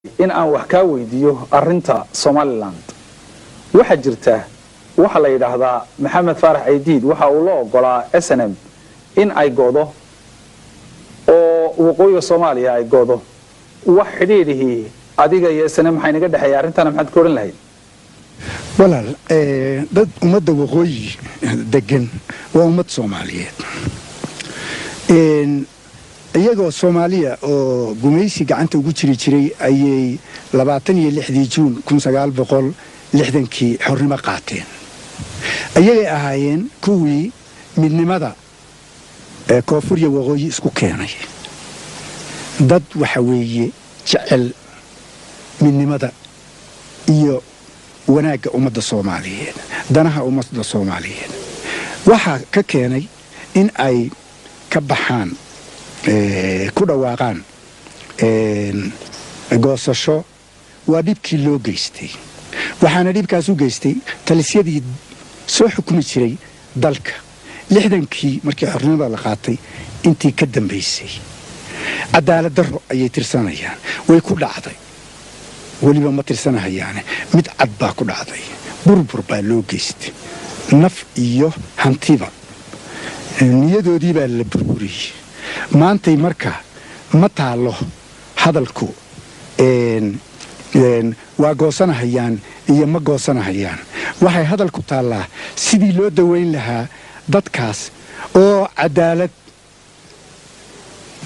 in aan wax ka weydiiyo arinta Somaliland waxa jirta waxa la yiraahdaa Maxamed Faarax Aydiid waxa uu la ogolaa SNM in ay goodo oo waqooyiga Soomaaliya ay goodo wax xidhiidhii adiga iyo SNM maxay naga dhaxay arintan maxaad ku oran lahayd walaal dad umada waqooyi degan waa umad Soomaaliyeed iyagoo Soomaaliya oo gumaysi gacanta ugu jiray ayay 26 Juun 1960kii xornimo qaateen ayay ahaayeen kuwii midnimada koonfuriya waqooyi isku keenay dad waxa weeye jecel midnimada iyo wanaaga umada Soomaaliyeed danaha umada Soomaaliyeed waxa ka keenay in ay ka baxaan ku dhawaaqaan goosasho waa dhibkii loo geystay waxaana dhibkaas u geystay talisyadii soo xukumi jiray dalka 60kii markii xornimada la qaatay intii ka dambeysay cadaalad darro ayay tirsanayaan way ku dhacday waliba ma tirsanayaan mid cad baa ku dhacday burbur baa loo geystay naf iyo hantiba niyadoodii baa la burburiyay maantay marka ma taalo hadalku waa goosanahayaan iyo ma goosanahayaan waxay hadalku taalaa sidii loo daweyn lahaa dadkaas oo cadaalad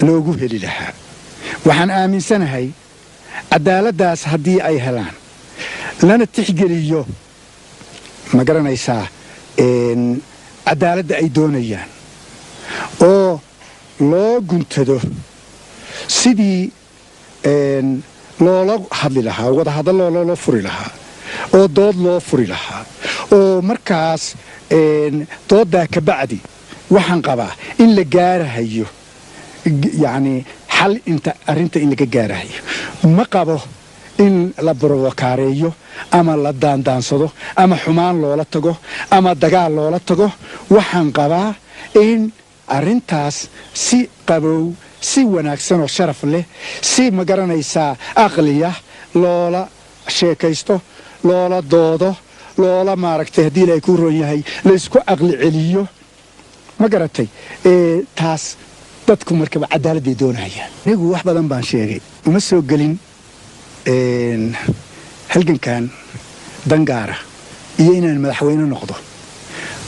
loogu heli lahaa waxaan aaminsanahay cadaaladdaas haddii ay helaan lana tixgeliyo ma garanaysaa cadaaladda ay doonayaan oo loo guntado sidii loola hadli lahaa wada hadal loo furi lahaa oo dood loo furi lahaa oo markaas dooddaa ka bacdi waxaan qabaa in la gaarahayo yani xal inta arinta in laga gaarahayo ma qabo in la barowakaareeyo ama la daandaansado ama xumaan loola tago ama dagaal loola tago waxaan qabaa in arintaas si qabow si wanaagsan oo sharaf leh si ma garanaysaa aqliya loola sheekaysto loola doodo loola maaragtay hadii ay ku roon yahay la isku aqli celiyo ma garatay taas dadku markaba cadaalad ay doonayaan anigu wax badan baan sheegay uma soo galin halgankan dangaara iyo inaan madaxweyne noqdo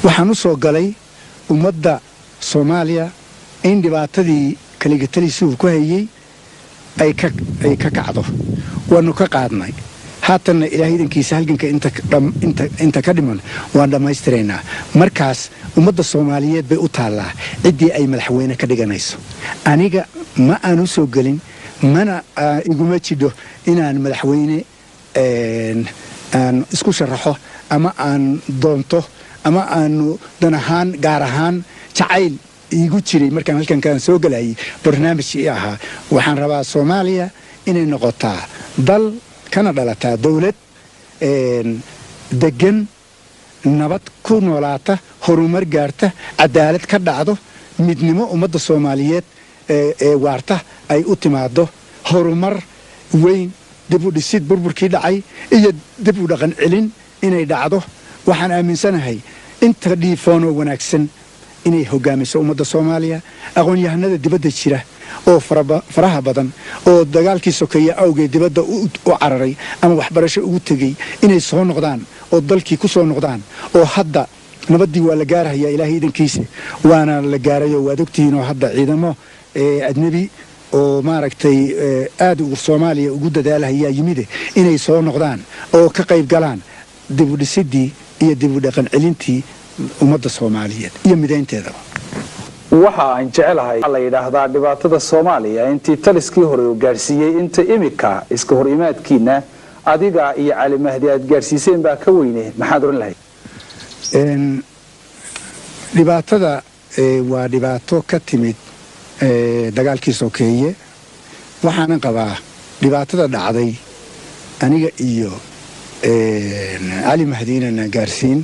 waxaan u soo galay ummadda Soomaaliya in dhibaatadii kaliga talisu ku hayay ay ka kacdo waanu ka qaadnay haatan ilaahidankiisa halganka inta ka dhiman waan dhamaystireynaa markaas ummadda Soomaaliyeed bay u taalaa cidii ay madaxweyne ka dhiganayso aniga ma aan u soo galin mana iguma jidho inaan madaxweyne aan isku sharaxo ama aan doonto ama aan danahaan gaar ahaan jacayl igu jiray markaan halkan soo galayay barnaamijkii ahaa waxaan rabaa Soomaaliya inay noqotaa dal kana dhalataa dawlad degan nabad ku noolaata horumar gaarta cadaalad ka dhacdo midnimo ummadda Soomaaliyeed waarta ay u timaado horumar weyn dib u dhisid burburkii dhacay iyo dib u dhaqan celin inay dhacdo waxaan aaminsanahay inta dhiifoon oo wanaagsan inay hogaamiso ummadda Soomaaliya aqoon-yahanada dibadda jira oo faraha badan oo dagaalkii sokeeye awgeed dibadda u cararay ama waxbarasho ugu tagay inay soo noqdaan oo dalkii ku soo noqdaan oo hadda nabadii waa la gaarayaa ilaahay idankiisa waana la gaarayo waad ogtihiin oo hadda ciidamo ajnabi oo maaragtay aad u Soomaaliya ugu dadaalaya yimid inay soo noqdaan oo ka qayb galaan dib u dhisidii iyo dib u dhaqan celintii ummadda Soomaaliyeed iyo mideynteeda waxa aan jecelahay la yiraahdaa dhibaatada Soomaaliya intii taliskii hore uu gaarsiiyay inta imika iska hor imaadkiina adiga iyo Cali Mahdi aad gaarsiiseen baa ka weynay maxaad oran lahayd dhibaatada waa dhibaato ka timid dagaalkii sokeeye waxaan qabaa dhibaatada dhacday aniga iyo Cali Mahdi inaan gaarsiin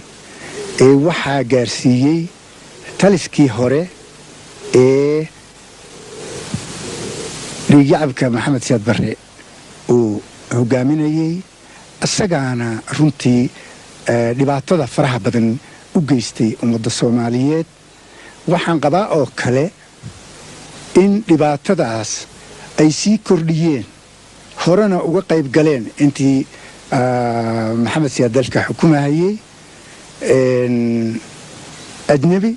waxaa gaarsiiyay taliskii hore dhiigyacabka Maxamed Siyaad Barre oo hogaaminayay isagaana runtii dhibaatada faraha badan u geystay ummadda Soomaaliyeed waxaan qabaa oo kale in dhibaatadaas ay sii kordhiyeen horena uga qayb galeen intii maxamed siyaad dalka xukumayay ajnabi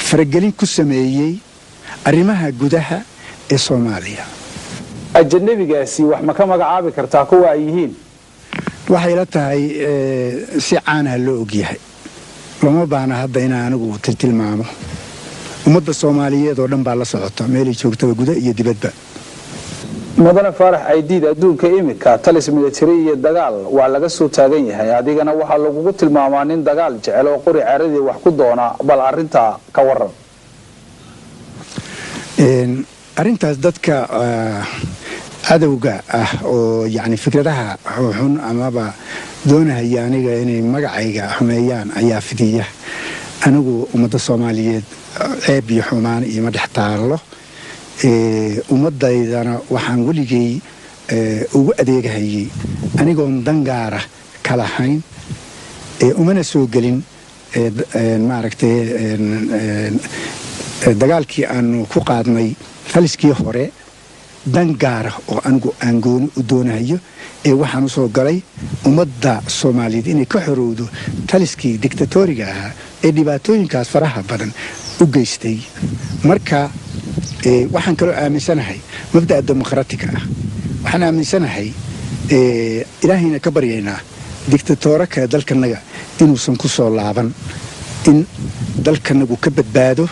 faragelin ku sameeyay arrimaha gudaha ee Soomaaliya ajnabigaasi wax ma ka magacaabi kartaa kuwa ay yihiin waxay la tahay si caan ah loo ogyahay lama baana hadda in anigu tilmaamo ummadda Soomaaliyeed oo dhan baa la socota meelay joogtaba gudaha iyo dibadba mudane Faarax Aydiid adduunka imika talis military iyo dagaal waa laga soo taagan yahay adigana waxa lagu tilmaamaa nin dagaal jecel oo qori caaradii wax ku doona bal arinta ka waran arintaas dadka adawga ah oo yani fikradaha xun amaba doonaya aniga inay magacayga xumeeyaan ayaa fidiya anigu ummadda Soomaaliyeed ceeb iyo xumaan iyo madax taalo umadaydana waxaan waligay ugu adeegahayay anigoon dangaara kala hayn umana soo gelin maaragtay dagaalkii aanu ku qaadnay faliskii hore dangaara oo anigu aan gooni u doonayo waxaan u soo galay ummadda Soomaaliyeed inay ka xorowdo taliskii dictatoriga ahaa ee dhibaatooyinkaas faraha badan u geystay marka waxaan kaloo aaminsanahay mabda'a dimuqraatiga ah waxaan aaminsanahay ilaahayna ka baryaynaa dictatorka dalkanaga inuusan ku soo laaban in dalkanagu ka badbaado